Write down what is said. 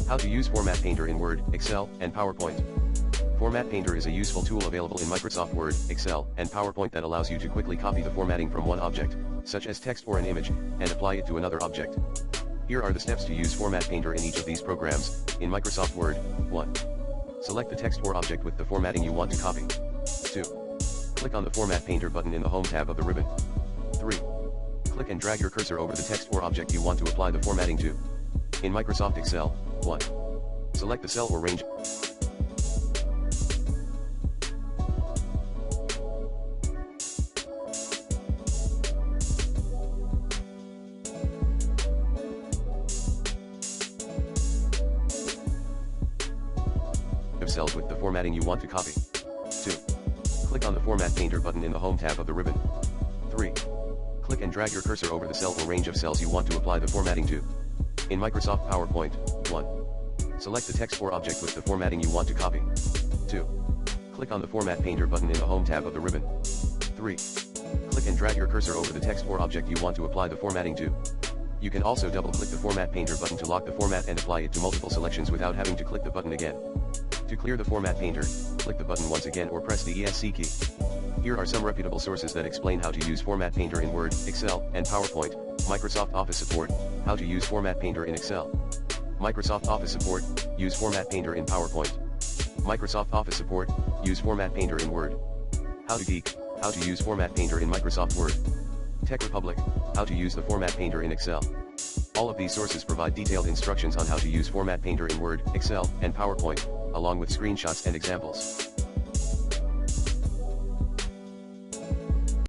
How to use Format Painter in Word, Excel, and PowerPoint. Format Painter is a useful tool available in Microsoft Word, Excel, and PowerPoint that allows you to quickly copy the formatting from one object, such as text or an image, and apply it to another object. Here are the steps to use Format Painter in each of these programs. In Microsoft Word, 1. Select the text or object with the formatting you want to copy. 2. Click on the Format Painter button in the Home tab of the ribbon. 3. Click and drag your cursor over the text or object you want to apply the formatting to. In Microsoft Excel, 1. Select the cell or range of cells with the formatting you want to copy. 2. Click on the Format Painter button in the Home tab of the ribbon. 3. Click and drag your cursor over the cell or range of cells you want to apply the formatting to. In Microsoft PowerPoint, 1. Select the text or object with the formatting you want to copy. 2. Click on the Format Painter button in the Home tab of the ribbon. 3. Click and drag your cursor over the text or object you want to apply the formatting to. You can also double-click the Format Painter button to lock the format and apply it to multiple selections without having to click the button again. To clear the Format Painter, click the button once again or press the ESC key. Here are some reputable sources that explain how to use Format Painter in Word, Excel, and PowerPoint. Microsoft Office Support, how to use Format Painter in Excel. Microsoft Office Support, use Format Painter in PowerPoint. Microsoft Office Support, use Format Painter in Word. How to Geek, how to use Format Painter in Microsoft Word. Tech Republic, how to use the Format Painter in Excel. All of these sources provide detailed instructions on how to use Format Painter in Word, Excel, and PowerPoint, along with screenshots and examples.